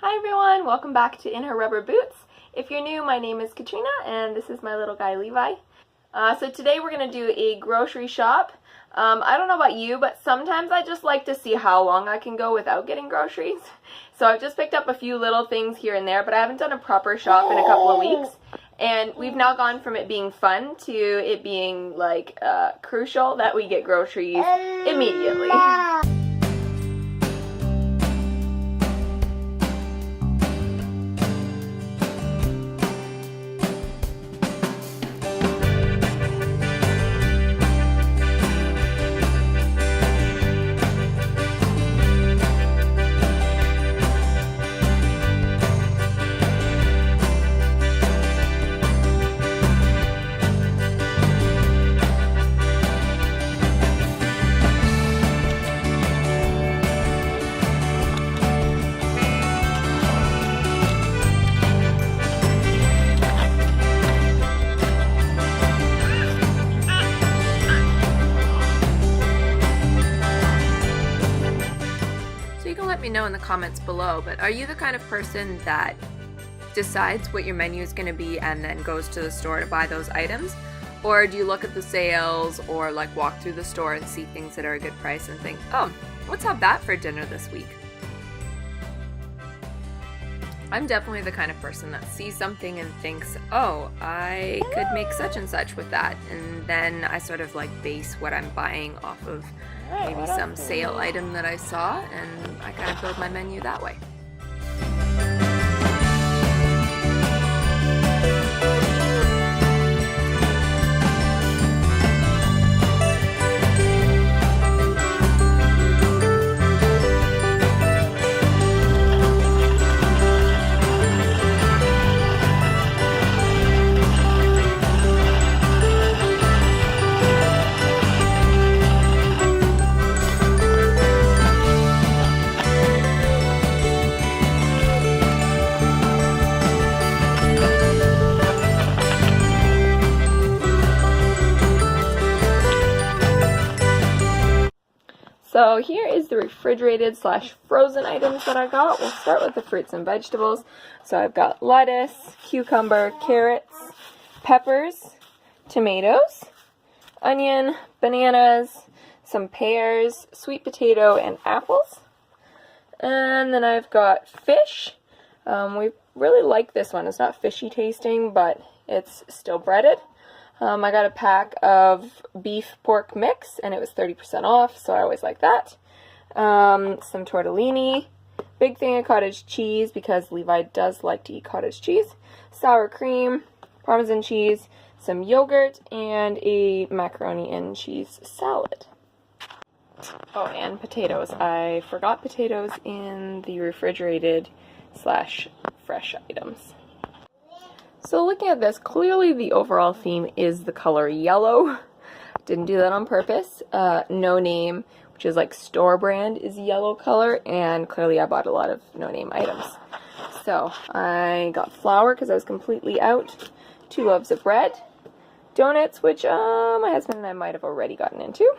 Hi everyone, welcome back to In Her Rubber Boots. If you're new, my name is Katrina and this is my little guy Levi. So today we're going to do a grocery shop. I don't know about you, but sometimes I just like to see how long I can go without getting groceries. So I've just picked up a few little things here and there, but I haven't done a proper shop in a couple of weeks. And we've now gone from it being fun to it being like crucial that we get groceries immediately. Let me know in the comments below, but are you the kind of person that decides what your menu is going to be and then goes to the store to buy those items? Or do you look at the sales or like walk through the store and see things that are a good price and think, oh, let's have that for dinner this week? I'm definitely the kind of person that sees something and thinks, oh, I could make such and such with that, and then I sort of like base what I'm buying off of maybe some sale item that I saw, and I kind of build my menu that way. So here is the refrigerated / frozen items that I got. We'll start with the fruits and vegetables. So I've got lettuce, cucumber, carrots, peppers, tomatoes, onion, bananas, some pears, sweet potato, and apples. And then I've got fish. We really like this one. It's not fishy tasting, but it's still breaded. I got a pack of beef pork mix and it was 30% off, so I always like that. Some tortellini, big thing of cottage cheese because Levi does like to eat cottage cheese, sour cream, Parmesan cheese, some yogurt, and a macaroni and cheese salad. Oh, and potatoes. I forgot potatoes in the refrigerated / fresh items. So looking at this, clearly the overall theme is the color yellow. Didn't do that on purpose. No Name, which is like store brand, is yellow color, and clearly I bought a lot of No Name items. So I got flour because I was completely out, 2 loaves of bread, donuts, which my husband and I might have already gotten into,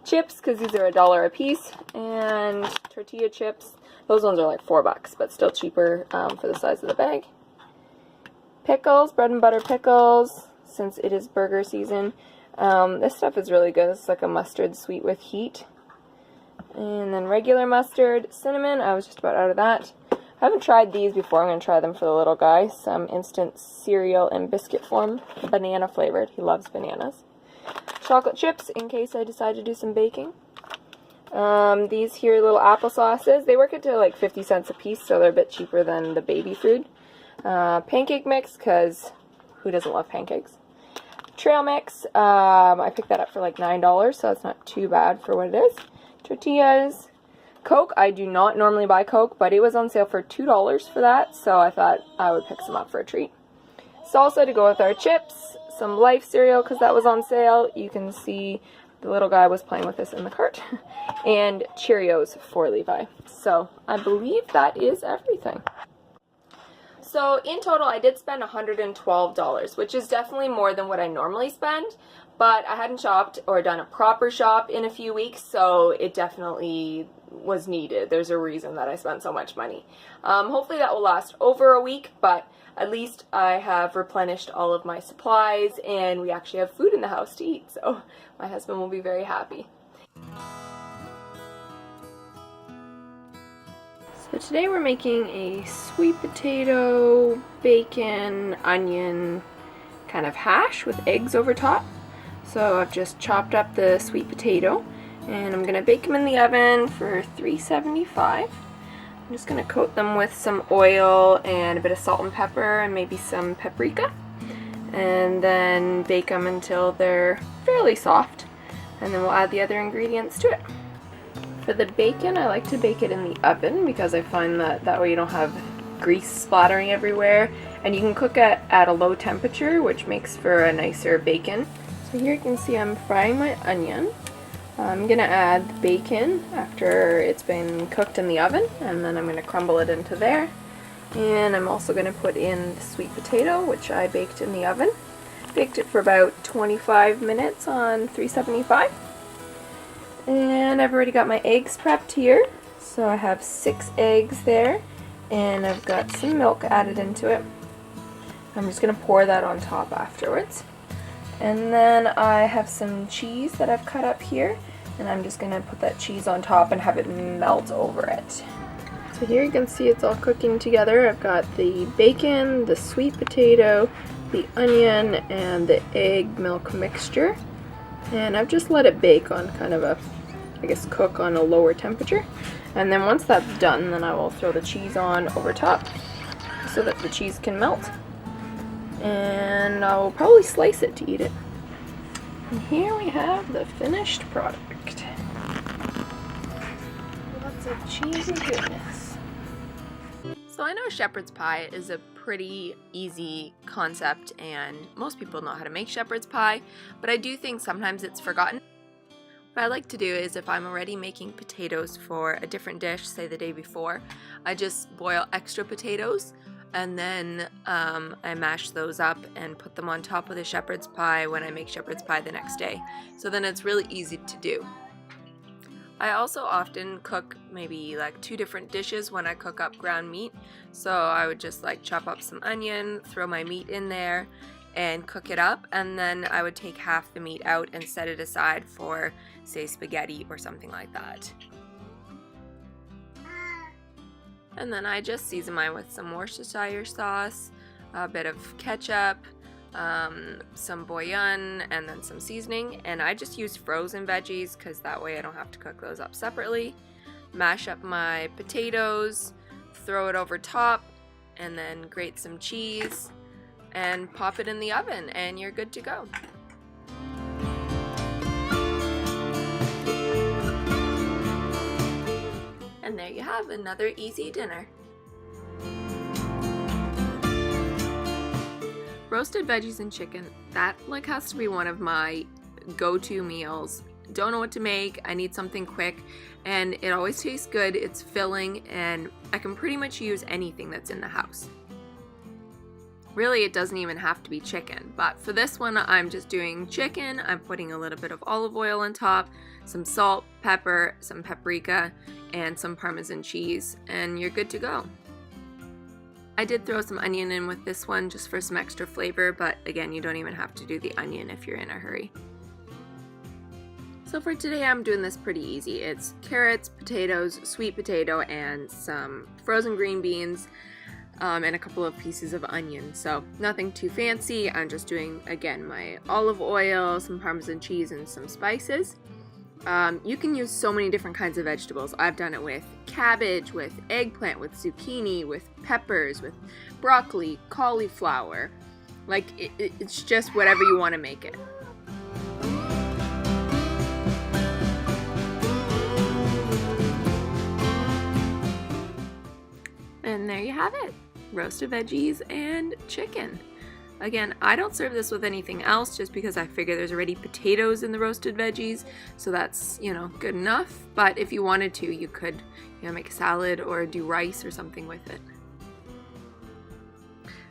chips because these are $1 a piece, and tortilla chips. Those ones are like $4, but still cheaper for the size of the bag. Pickles, bread and butter pickles, since it is burger season. This stuff is really good. It's like a mustard sweet with heat. And then regular mustard, cinnamon. I was just about out of that. I haven't tried these before. I'm going to try them for the little guy. Some instant cereal in biscuit form, banana flavored. He loves bananas. Chocolate chips in case I decide to do some baking. These here little apple sauces. They work into like 50 cents a piece, so they're a bit cheaper than the baby food. Pancake mix, because who doesn't love pancakes? Trail mix, I picked that up for like $9, so it's not too bad for what it is. Tortillas, Coke. I do not normally buy Coke, but it was on sale for $2 for that, so I thought I would pick some up for a treat. Salsa to go with our chips, some Life cereal because that was on sale. You can see the little guy was playing with this in the cart, and Cheerios for Levi. So I believe that is everything. So in total, I did spend $112, which is definitely more than what I normally spend, but I hadn't shopped or done a proper shop in a few weeks, so it definitely was needed. There's a reason that I spent so much money. Hopefully that will last over a week, but at least I have replenished all of my supplies and we actually have food in the house to eat, so my husband will be very happy. So today we're making a sweet potato, bacon, onion kind of hash with eggs over top. So I've just chopped up the sweet potato and I'm going to bake them in the oven for 375. I'm just going to coat them with some oil and a bit of salt and pepper and maybe some paprika, and then bake them until they're fairly soft, and then we'll add the other ingredients to it. For the bacon, I like to bake it in the oven because I find that way you don't have grease splattering everywhere, and you can cook it at a low temperature, which makes for a nicer bacon. So here you can see I'm frying my onion. I'm going to add the bacon after it's been cooked in the oven, and then I'm going to crumble it into there. And I'm also going to put in the sweet potato, which I baked in the oven. Baked it for about 25 minutes on 375. And I've already got my eggs prepped here. So I have 6 eggs there, and I've got some milk added into it. I'm just going to pour that on top afterwards. And then I have some cheese that I've cut up here, and I'm just going to put that cheese on top and have it melt over it. So here you can see it's all cooking together. I've got the bacon, the sweet potato, the onion, and the egg milk mixture. And I've just let it bake on kind of a, I guess, cook on a lower temperature. And then once that's done, then I will throw the cheese on over top so that the cheese can melt. And I'll probably slice it to eat it. And here we have the finished product. Lots of cheesy goodness. So I know shepherd's pie is a pretty easy concept and most people know how to make shepherd's pie, but I do think sometimes it's forgotten. What I like to do is if I'm already making potatoes for a different dish, say the day before, I just boil extra potatoes and then I mash those up and put them on top of the shepherd's pie when I make shepherd's pie the next day. So then it's really easy to do. I also often cook maybe like 2 different dishes when I cook up ground meat. So I would just like chop up some onion, throw my meat in there and cook it up, and then I would take half the meat out and set it aside for, say, spaghetti or something like that. And then I just season mine with some Worcestershire sauce, a bit of ketchup, some bouillon, and then some seasoning. And I just use frozen veggies because that way I don't have to cook those up separately. Mash up my potatoes, throw it over top, and then grate some cheese and pop it in the oven, and you're good to go. And there you have another easy dinner. Roasted veggies and chicken, that like has to be one of my go-to meals. Don't know what to make, I need something quick, and it always tastes good, it's filling, and I can pretty much use anything that's in the house. Really, it doesn't even have to be chicken, but for this one I'm just doing chicken. I'm putting a little bit of olive oil on top, some salt, pepper, some paprika, and some Parmesan cheese, and you're good to go. I did throw some onion in with this one just for some extra flavor, but again, you don't even have to do the onion if you're in a hurry. So for today, I'm doing this pretty easy. It's carrots, potatoes, sweet potato, and some frozen green beans, and a couple of pieces of onion. So nothing too fancy. I'm just doing, again, my olive oil, some Parmesan cheese, and some spices. You can use so many different kinds of vegetables. I've done it with cabbage, with eggplant, with zucchini, with peppers, with broccoli, cauliflower. Like, it's just whatever you want to make it. And there you have it. Roasted veggies and chicken. Again, I don't serve this with anything else just because I figure there's already potatoes in the roasted veggies, so that's, good enough. But if you wanted to, you could, make a salad or do rice or something with it.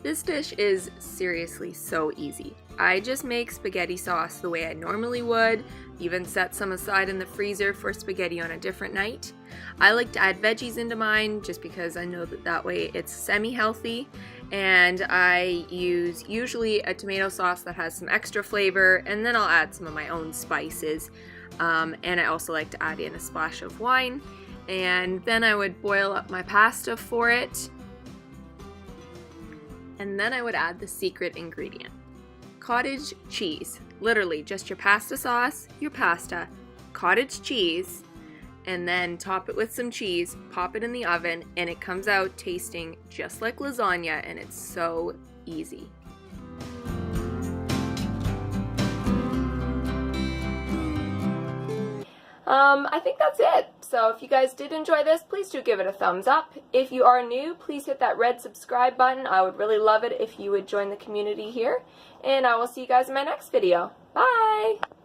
This dish is seriously so easy. I just make spaghetti sauce the way I normally would, even set some aside in the freezer for spaghetti on a different night. I like to add veggies into mine just because I know that way it's semi-healthy, and I use usually a tomato sauce that has some extra flavor, and then I'll add some of my own spices, and I also like to add in a splash of wine, and then I would boil up my pasta for it, and then I would add the secret ingredient. Cottage cheese. Literally just your pasta sauce, your pasta, cottage cheese, and then top it with some cheese, pop it in the oven, and it comes out tasting just like lasagna, and it's so easy. I think that's it. So if you guys did enjoy this, please do give it a thumbs up. If you are new, please hit that red subscribe button. I would really love it if you would join the community here. And I will see you guys in my next video. Bye!